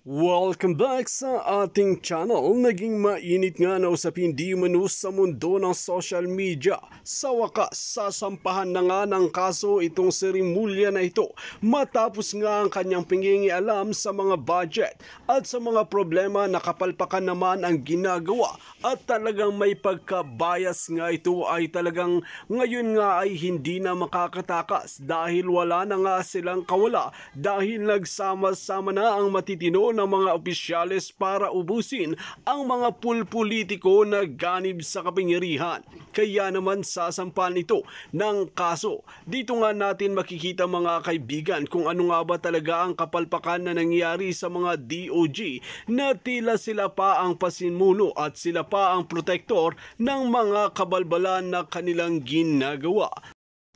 Welcome back sa ating channel. Naging mainit nga na usapin di manu sa mundo ng social media. Sa wakas, sasampahan na nga ng kaso itong si Remulla na ito matapos nga ang kanyang pingingialam sa mga budget at sa mga problema na kapalpakan naman ang ginagawa at talagang may pagkabayas nga ito ay talagang ngayon nga ay hindi na makakatakas dahil wala na nga silang kawala dahil nagsama-sama na ang matitino ng mga opisyales para ubusin ang mga pulpolitiko na ganib sa kapangyarihan. Kaya naman sasampan ito ng kaso. Dito nga natin makikita mga kaibigan kung ano nga ba talaga ang kapalpakan na nangyari sa mga DOJ na tila sila pa ang pasimuno at sila pa ang protektor ng mga kabalbalan na kanilang ginagawa.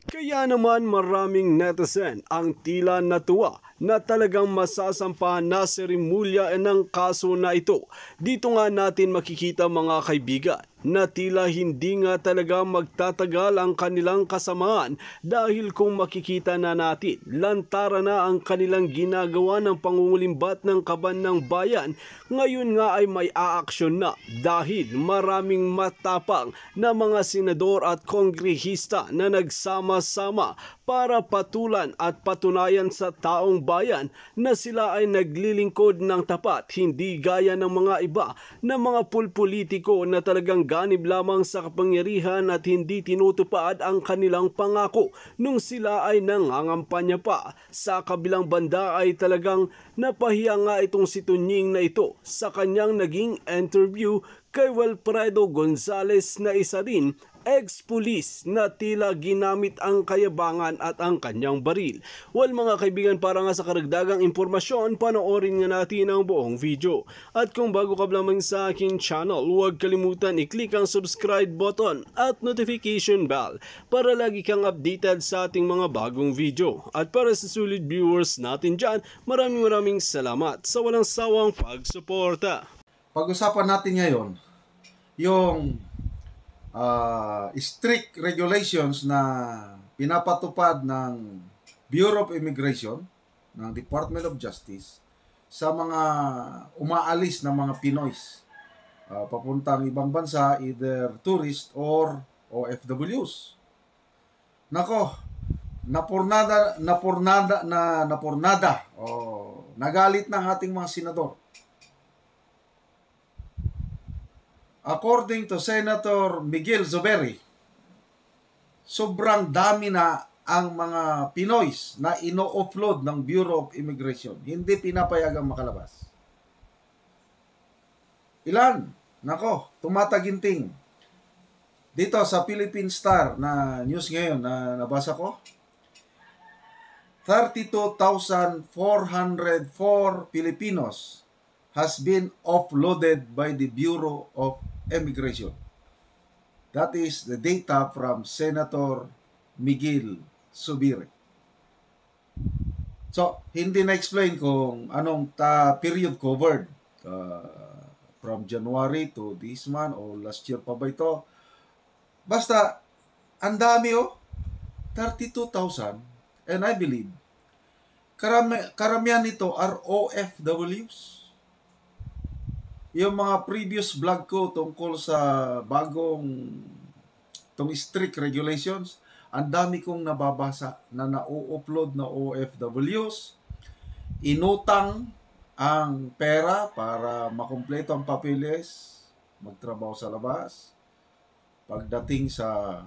Kaya naman maraming netizen ang tila natuwa na talagang masasampahan na si Remulla ng kaso na ito. Dito nga natin makikita mga kaibigan na tila hindi nga talaga magtatagal ang kanilang kasamaan dahil kung makikita na natin, lantara na ang kanilang ginagawa ng pangungulimbat ng kaban ng bayan. Ngayon nga ay may aaksyon na dahil maraming matapang na mga senador at kongrehista na nagsama-sama para patulan at patunayan sa taong bayan na sila ay naglilingkod ng tapat, hindi gaya ng mga iba na mga pulpolitiko na talagang ganib lamang sa kapangyarihan at hindi tinutupad ang kanilang pangako nung sila ay nangangampanya pa. Sa kabilang banda ay talagang napahiya nga itong si Tunying na ito sa kanyang naging interview kay Wilfredo Gonzales na isa rin ex-pulis na tila ginamit ang kayabangan at ang kanyang baril. Well mga kaibigan, para nga sa karagdagang impormasyon, panoorin nga natin ang buong video. At kung bago ka lamang sa aking channel, huwag kalimutan i-click ang subscribe button at notification bell para lagi kang updated sa ating mga bagong video. At para sa sulit viewers natin dyan, maraming salamat sa walang sawang pagsuporta. Pag-usapan natin ngayon yung strict regulations na pinapatupad ng Bureau of Immigration ng Department of Justice sa mga umaalis na mga Pinoys papuntang ibang bansa, either tourist or OFWs. Nako, napurnada nagalit ng ating mga senador. According to Senator Miguel Zubiri, sobrang dami na ang mga Pinoys na ino-offload ng Bureau of Immigration. Hindi pinapayagang makalabas. Ilan? Nako, tumataginting. Dito sa Philippine Star na news ngayon na nabasa ko, 32,404 Filipinos has been offloaded by the Bureau of Immigration. That is the data from Senator Miguel Zubiri. So, hindi na-explain kung anong period covered. From January to this month o last year pa ba ito. Basta, ang dami 32,000. And I believe, karamihan nito are OFWs. Yung mga previous vlog ko tungkol sa bagong strict regulations, ang dami kong nababasa na na-upload na OFWs, inutang ang pera para makumpleto ang papeles, magtrabaho sa labas. Pagdating sa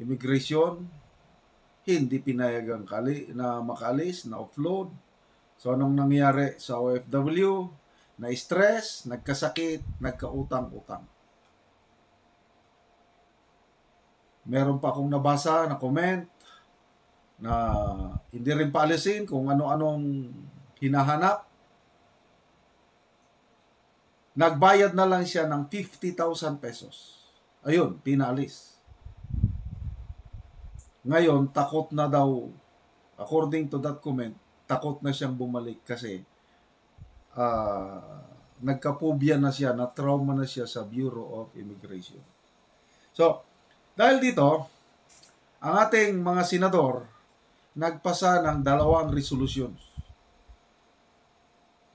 immigration, hindi pinayagang na makalis, na offload. So anong nangyari sa OFW? Na-stress, nagkasakit, nagkautang-utang. Meron pa akong nabasa na comment na hindi rin paalisin kung ano-anong hinahanap. Nagbayad na lang siya ng 50,000 pesos. Ayun, pinaalis. Ngayon, takot na daw, according to that comment, takot na siyang bumalik kasi nagkapobia na siya, na-trauma na siya sa Bureau of Immigration. So, dahil dito, ang ating mga senador nagpasa ng 2 resolutions.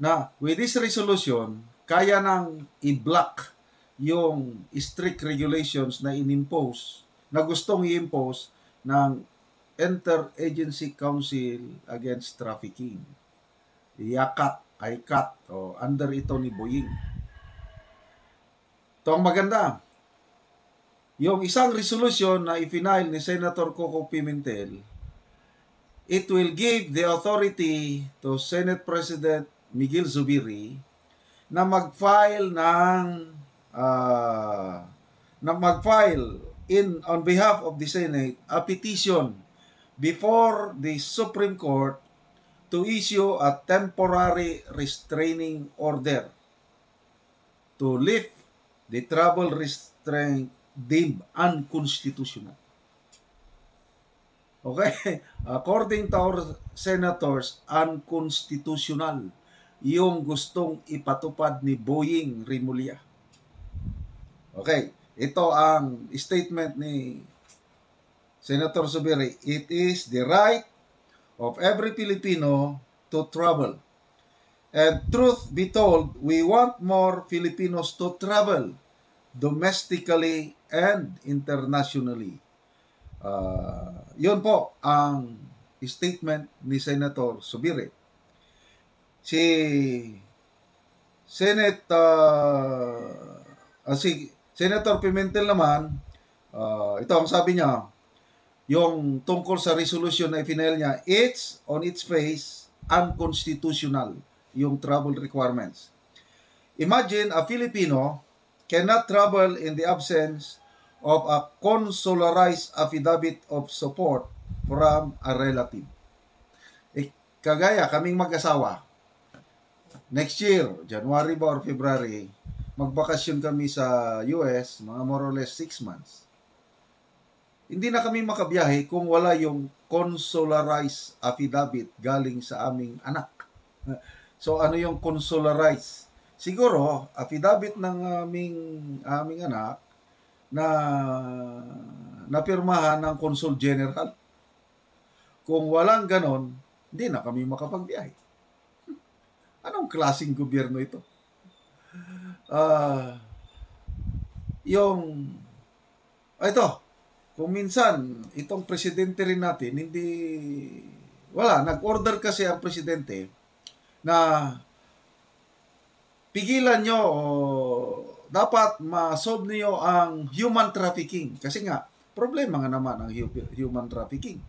na with this resolution, kaya nang i-block yung strict regulations na inimpose, na gustong i-impose ng Interagency Council Against Trafficking. ICAT, o under ito ni Boying. Ito ang maganda. Yung isang resolution na i-file ni Senator Coco Pimentel, it will give the authority to Senate President Miguel Zubiri na mag-file on behalf of the Senate a petition before the Supreme Court to issue a temporary restraining order to lift the travel restraint deemed unconstitutional. Okay? According to our senators, unconstitutional yung gustong ipatupad ni Boying Rimulya. Okay, ito ang statement ni Senator Zubiri. It is the right of every Filipino to travel. And truth be told, we want more Filipinos to travel domestically and internationally. Yun po ang statement ni Senator Zubiri. Si Senator Pimentel naman, ito ang sabi niya, yung tungkol sa resolution na i-file niya, it's on its face unconstitutional yung travel requirements. Imagine a Filipino cannot travel in the absence of a consularized affidavit of support from a relative. Kagaya kaming mag-asawa, next year, January ba or February, magbakasyon kami sa US, mga more or less 6 months. Hindi na kami makabiyahe kung wala yung consularized affidavit galing sa aming anak. So ano yung consularized? Siguro, affidavit ng aming anak na napirmahan ng Consul General. Kung walang ganon, hindi na kami makapagbiyahe. Anong klaseng gobyerno ito? Kung minsan, itong presidente rin natin, nag-order kasi ang presidente na pigilan nyo o dapat ma-solve niyo ang human trafficking. Kasi nga, problema nga naman ang human trafficking.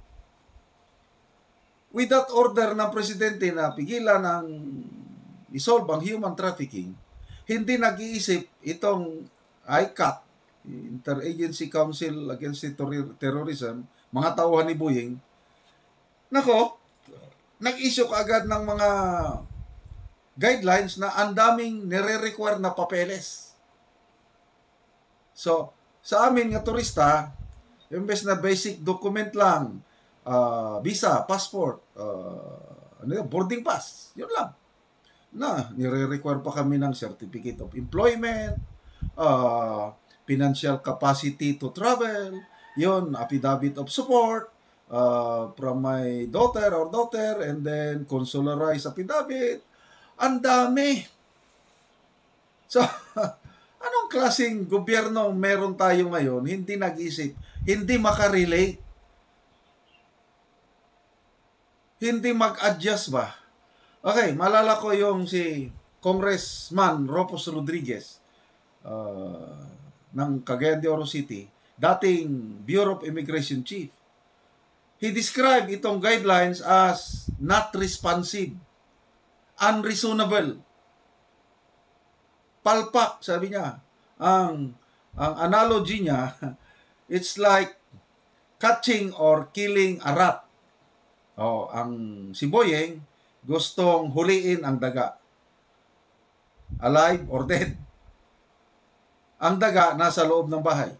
With that order ng presidente na pigilan ang isolve ang human trafficking, hindi nag-iisip itong ICAT, Interagency Council Against Terrorism, mga tauhan ni Boying, nag-issue kaagad ng mga guidelines na ang daming nire-require na papeles. So, sa amin nga turista, imbes na basic document lang, visa, passport, boarding pass, yun lang. Nire-require pa kami ng certificate of employment, financial capacity to travel, yun, affidavit of support from my daughter, and then consularized affidavit. Ang dami. So, anong klaseng gobyerno meron tayo ngayon, hindi nag-isip, hindi makarelate, hindi mag-adjust ba? Okay, malala ko yung si Congressman Ropos Rodriguez ng Cagayan de Oro City, dating Bureau of Immigration Chief. He described itong guidelines as not responsive, unreasonable. Palpak, sabi niya. Ang analogy niya, it's like catching or killing a rat. Ang si Boying gustong huliin ang daga. Alive or dead. Ang daga nasa loob ng bahay.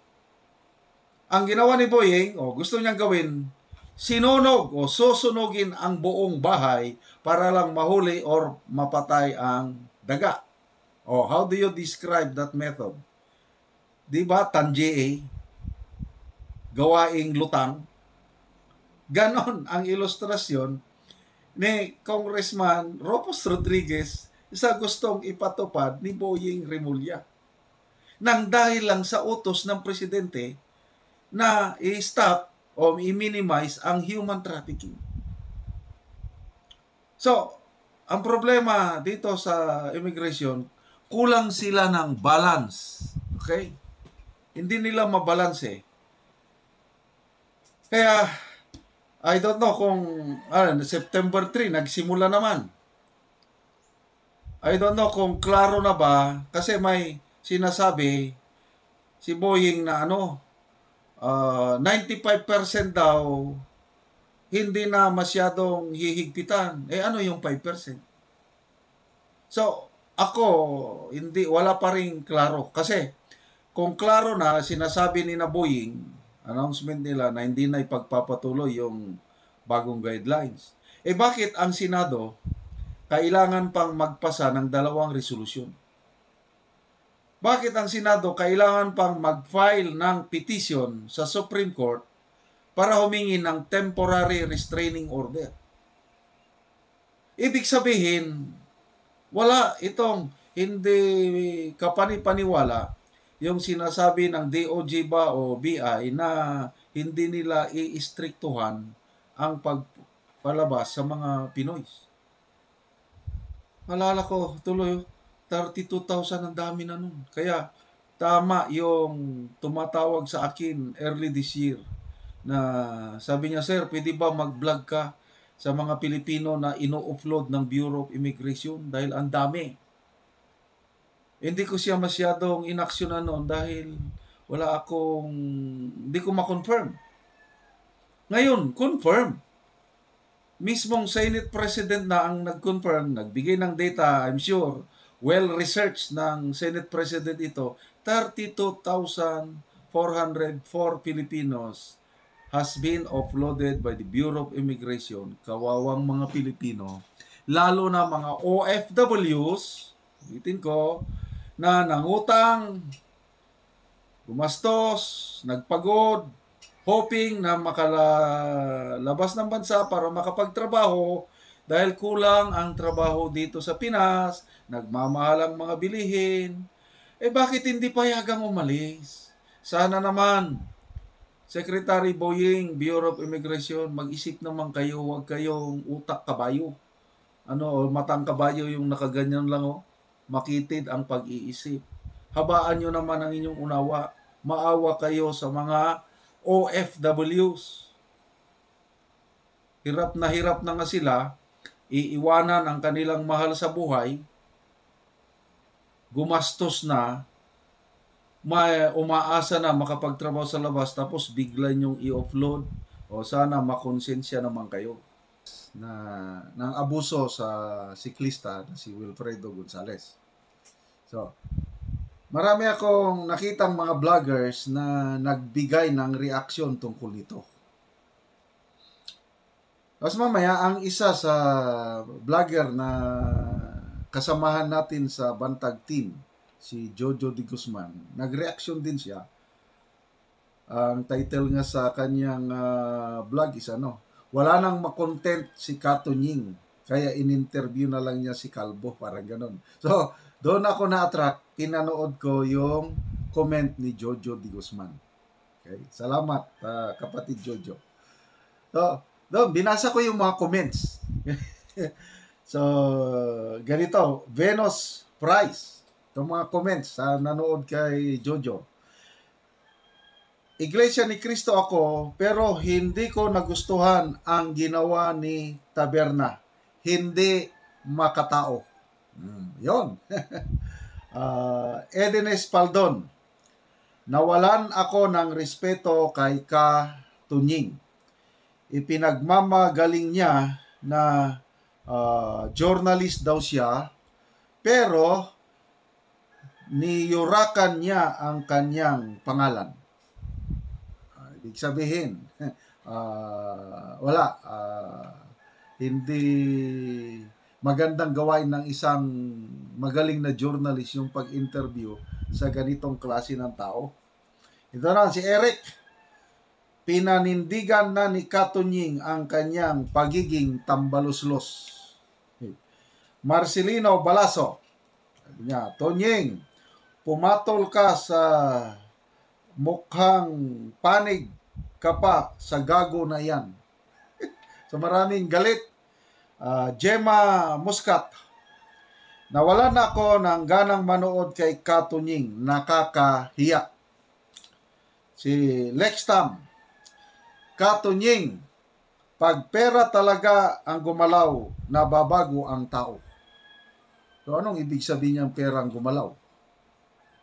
Ang ginawa ni Boying, gusto niyang gawin, sinunog o susunugin ang buong bahay para lang mahuli or mapatay ang daga. How do you describe that method? Diba, tanjie, gawaing lutang? Ganon ang ilustrasyon ni Congressman Ropos Rodriguez sa gustong ipatupad ni Boying Remulla. Nang dahil lang sa utos ng presidente na i-stop o i-minimize ang human trafficking. So, ang problema dito sa immigration, kulang sila ng balance. Okay? Hindi nila mabalanse. Kaya, I don't know kung September 3, nagsimula naman. I don't know kung klaro na ba, kasi may sinasabi si Boying na 95% daw hindi na masyadong hihigpitan. Ano yung 5%? So, ako, wala pa rin klaro. Kasi, kung klaro na, sinasabi ni na Boying, announcement nila na hindi na ipagpapatuloy yung bagong guidelines. Bakit ang Senado kailangan pang magpasa ng 2 resolusyon? Bakit ang Senado kailangan pang mag-file ng petition sa Supreme Court para humingi ng temporary restraining order? Ibig sabihin, wala itong hindi kapani-paniwala yung sinasabi ng DOJ ba o BI na hindi nila i-istriktuhan ang pagpalabas sa mga Pinoy. Malala ko, tuloy, 32,000 ang dami na nun. Kaya, tama yung tumatawag sa akin early this year na sabi niya, sir, pwede ba mag-vlog ka sa mga Pilipino na ino-offload ng Bureau of Immigration dahil ang dami. Hindi ko siya masyadong inaksyonan noon dahil hindi ko ma-confirm. Ngayon, confirm. Mismong Senate President na ang nag-confirm, nagbigay ng data, I'm sure, well-researched ng Senate President ito, 32,404 Filipinos has been offloaded by the Bureau of Immigration. Kawawang mga Pilipino, lalo na mga OFWs, ulitin ko, na nangutang, gumastos, nagpagod, hoping na makalabas ng bansa para makapagtrabaho dahil kulang ang trabaho dito sa Pinas, nagmamahal ang mga bilihin. Bakit hindi payagang umalis? Sana naman, Secretary Boying, Bureau of Immigration, mag-isip naman kayo, huwag kayong utak kabayo. Matang kabayo yung nakaganyan lang, makitid ang pag-iisip. Habaan nyo naman ang inyong unawa. Maawa kayo sa mga OFWs. Hirap na nga sila, iiwanan ang kanilang mahal sa buhay, gumastos na, umaasa na makapagtrabaho sa labas, tapos bigla nyong i-offload. Sana makonsensya naman kayo ng abuso sa siklista na si Wilfredo Gonzales. So, marami akong nakitang mga vloggers na nagbigay ng reaksyon tungkol nito. Tapos mamaya, ang isa sa vlogger na kasamahan natin sa Bantag Team, si Jojo de Guzman, nag-reaction din siya. Ang title nga sa kanyang vlog is wala nang makontent si Kato Nying, kaya in-interview na lang niya si Calvo, parang ganon. So, doon ako na-attract, pinanood ko yung comment ni Jojo de Guzman. Okay? Salamat, kapatid Jojo. So, doon, binasa ko yung mga comments. So, ganito, Venus Price, itong mga comments nanood kay Jojo. Iglesia ni Cristo ako, pero hindi ko nagustuhan ang ginawa ni Taberna. Hindi makatao. Yon. Edenes Paldon, nawalan ako ng respeto kay Ka Tunying. Ipinagmamagaling niya na journalist daw siya, pero niyurakan niya ang kanyang pangalan. Ibig sabihin, hindi magandang gawain ng isang magaling na journalist yung pag-interview sa ganitong klase ng tao. Ito na, si Eric. Pinanindigan na ni Katunying ang kanyang pagiging tambaluslos. Marcelino Balaso. Sabi niya, Tonying, pumatol ka sa mukhang panig ka pa sa gago na yan. So maraming galit. Gemma Muscat, nawala na ako ng ganang manood kay Katunying. Nakakahiya. Si Lex Tam, Katunying, pag pera talaga ang gumalaw, nababago ang tao. So anong ibig sabihin niyang perang gumalaw?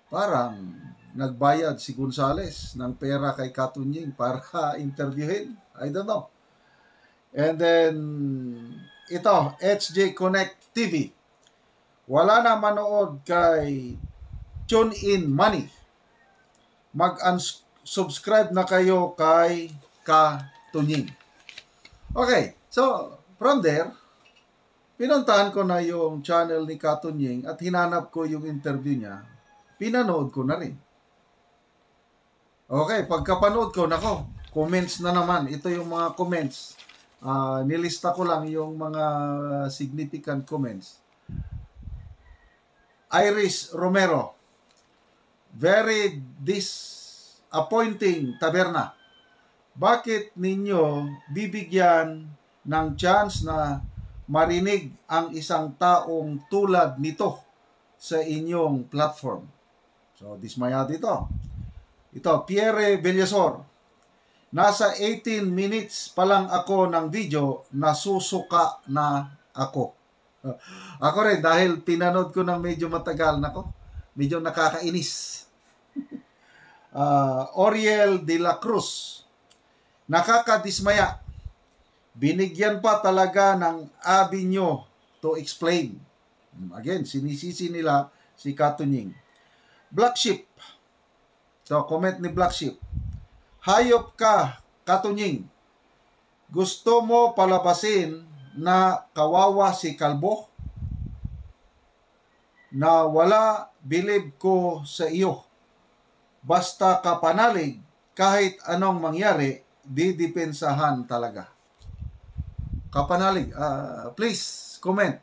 Parang nagbayad si Gonzales ng pera kay Katunying para interviewin. I don't know. And then, ito, HJ Connect TV. Wala na manood kay Tune In Money. Mag-unsubscribe na kayo kay Katunying. Okay, so from there, pinuntahan ko na yung channel ni Katunying at hinanap ko yung interview niya. Pinanood ko na rin. Okay, pagkapanood ko, nako, comments na naman. Ito yung mga comments. Nilista ko lang yung mga significant comments. Iris Romero, very disappointing taberna. Bakit ninyo bibigyan ng chance na marinig ang isang taong tulad nito sa inyong platform? So, dismayado ito. Ito, Pierre Bellasor. Nasa 18 minutes pa lang ako ng video, nasusuka na ako. Ako rin, dahil pinanood ko ng medyo matagal, nako, medyo nakakainis. Oriel de la Cruz, nakakadismaya. Binigyan pa talaga ng avenue to explain. Again, sinisisi nila si Katunying. Black Sheep. So, comment ni Black Sheep. Hayop ka, Katunying. Gusto mo palabasin na kawawa si Kalbo? Na wala bilib ko sa iyo. Basta ka panalig, kahit anong mangyari, didepensahan talaga. Kapanalig, please comment.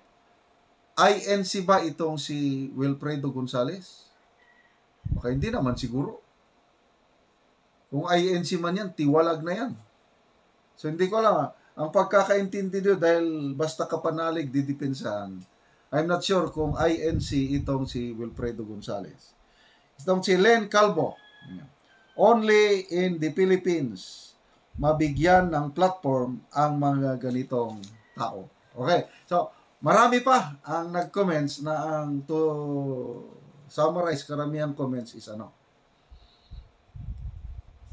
INC ba itong si Wilfredo Gonzales? Baka hindi naman siguro. Kung INC man yan, tiwalag na yan. So hindi ko alam. Ang pagkakaintindi nyo dahil basta kapanalig, didepensahan. I'm not sure kung INC itong si Wilfredo Gonzales. Itong si Len Calvo. Only in the Philippines mabigyan ng platform ang mga ganitong tao. Okay. So, marami pa ang nag-comments na ang to summarize karamihan comments is ano.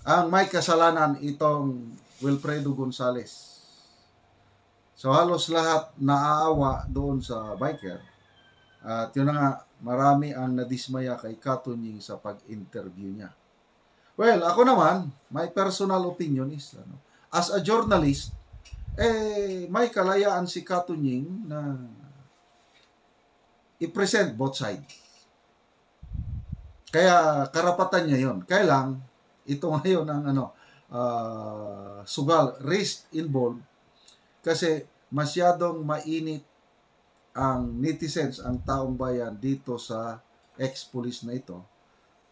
Ang may kasalanan itong Wilfredo Gonzales. So halos lahat naaawa doon sa biker. At yun na nga, marami ang nadismaya kay Katunying sa pag-interview niya. Well, ako naman, my personal opinion is, as a journalist, may kalayaan si Katunying na i-present both sides. Kaya karapatan niya yon. Kaya lang, ito ngayon ang sugal, risk involved kasi masyadong mainit ang netizens, ang taong bayan dito sa ex-police na ito.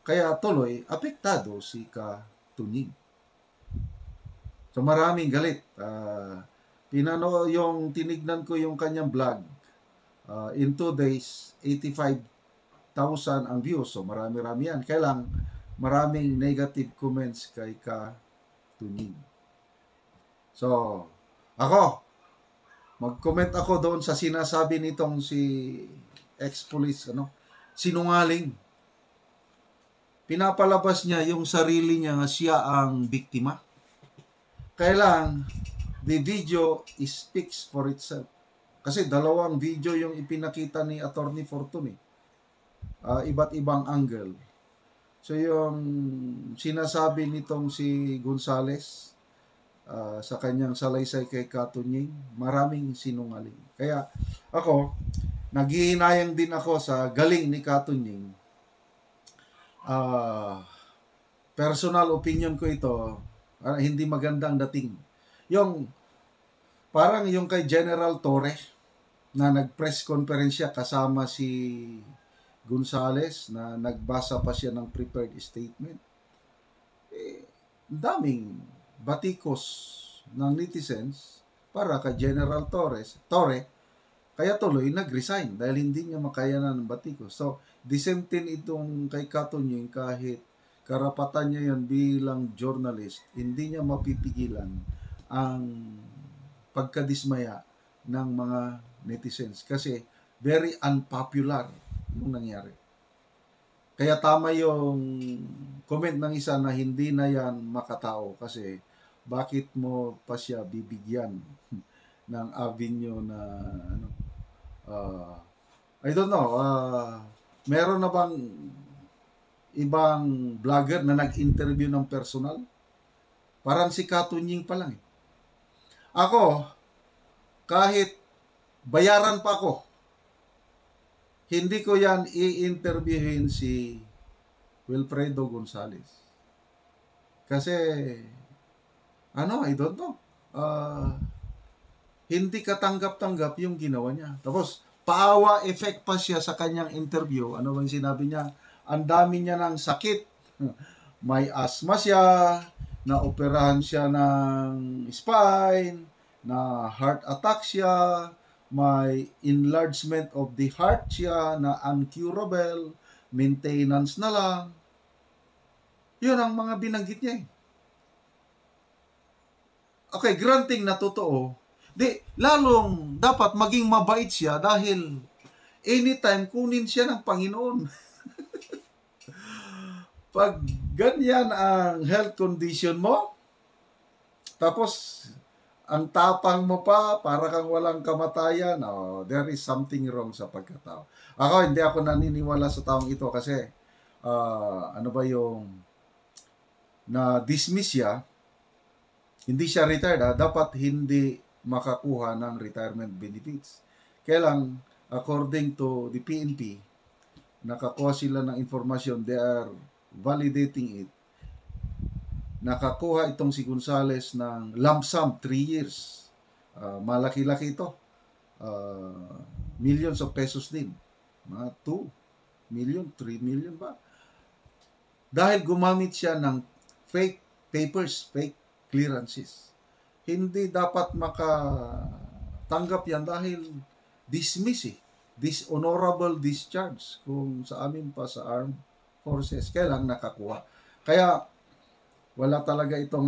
Kaya tuloy, apektado si Katunying. So maraming galit. Tinignan ko yung kanyang vlog. In 2 days, 85,000 ang views. So marami-rami yan. Kaya lang, maraming negative comments kay Katunying. So, ako, mag-comment ako doon sa sinasabi nitong si ex-police, sinungaling. Pinapalabas niya yung sarili niya nga siya ang biktima. Kailang, the video speaks for itself. Kasi dalawang video yung ipinakita ni Attorney Fortune. Iba't ibang angle. So yung sinasabi nitong si Gonzales sa kanyang salaysay kay Katunying, maraming sinungaling. Kaya ako, naghihinayang din ako sa galing ni Katunying. Personal opinion ko ito, hindi magandang dating. Yung parang yung kay General Torre, na nag-press conference siya kasama si Gonzales na nagbasa pa siya ng prepared statement. Daming batikos ng netizens para kay General Torre, kaya tuloy nag-resign dahil hindi niya makayanan ng batikos. So, the same thing itong kay Katunying, kahit karapatan niya yan bilang journalist, hindi niya mapipigilan ang pagkadismaya ng mga netizens kasi very unpopular yung nangyari. Kaya tama yung comment ng isa na hindi na yan makatao kasi bakit mo pa siya bibigyan ng avenue na I don't know, meron na bang ibang vlogger na nag-interview ng personal? Parang si Katunying pa lang. Ako, kahit bayaran pa ako, hindi ko yan i-interviewin si Wilfredo Gonzales. Kasi, I don't know. Hindi katanggap-tanggap yung ginawa niya. Tapos, paawa effect pa siya sa kanyang interview. Ano bang sinabi niya? Ang dami niya ng sakit. May asthma siya, naoperahan siya ng spine, na heart attack siya, may enlargement of the heart siya na uncurable, maintenance na lang. Yun ang mga binanggit niya eh. Okay, granting na totoo, lalong dapat maging mabait siya dahil anytime kunin siya ng Panginoon. Pag ganyan ang health condition mo, tapos ang tapang mo pa, para kang walang kamatayan, there is something wrong sa pagkatao. Hindi ako naniniwala sa taong ito kasi, na-dismiss siya, hindi siya retired, dapat hindi makakuha ng retirement benefits. Kaya lang, according to the PNP, nakakuha sila ng informasyon, they are validating it. Nakakuha itong si Gonzales ng lump sum 3 years. Malaki-laki ito. Millions of pesos din. Mga 2 million, 3 million ba? Dahil gumamit siya ng fake papers, fake clearances. Hindi dapat makatanggap yan dahil dismiss dishonorable discharge kung sa amin pa sa armed forces. Kailang nakakuha. Kaya wala talaga itong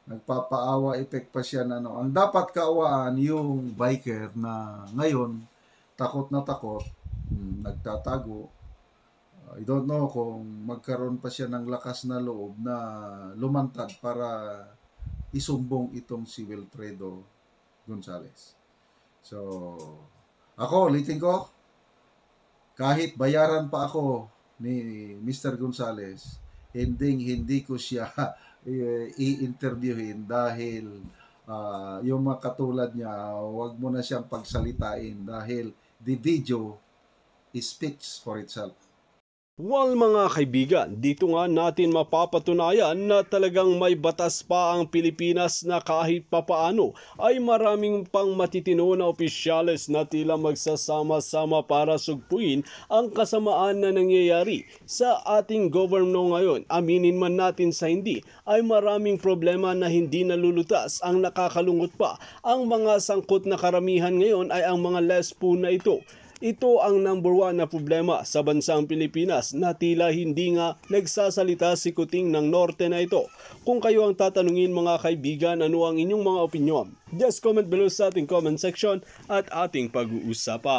nagpapaawa effect pa siya na ang dapat kaawaan yung biker na ngayon takot na takot, nagtatago. I don't know kung magkaroon pa siya ng lakas na loob na lumantad para isumbong itong si Wilfredo Gonzales. So, ako, ulitin ko, kahit bayaran pa ako ni Mr. Gonzales, hindi ko siya i-interviewin dahil yung mga katulad niya, wag mo na siyang pagsalitain dahil the video speaks for itself. Well mga kaibigan, dito nga natin mapapatunayan na talagang may batas pa ang Pilipinas na kahit papaano ay maraming pang matitino na opisyales na tila magsasama-sama para sugpuin ang kasamaan na nangyayari sa ating gobyerno ngayon. Aminin man natin sa hindi, ay maraming problema na hindi nalulutas. Ang nakakalungkot pa, ang mga sangkot na karamihan ngayon ay ang mga lespo na ito. Ito ang number 1 na problema sa bansang Pilipinas na tila hindi nga nagsasalita si Kuting ng Norte na ito. Kung kayo ang tatanungin mga kaibigan, ano ang inyong mga opinyon? Just comment below sa ating comment section at ating pag-uusapan.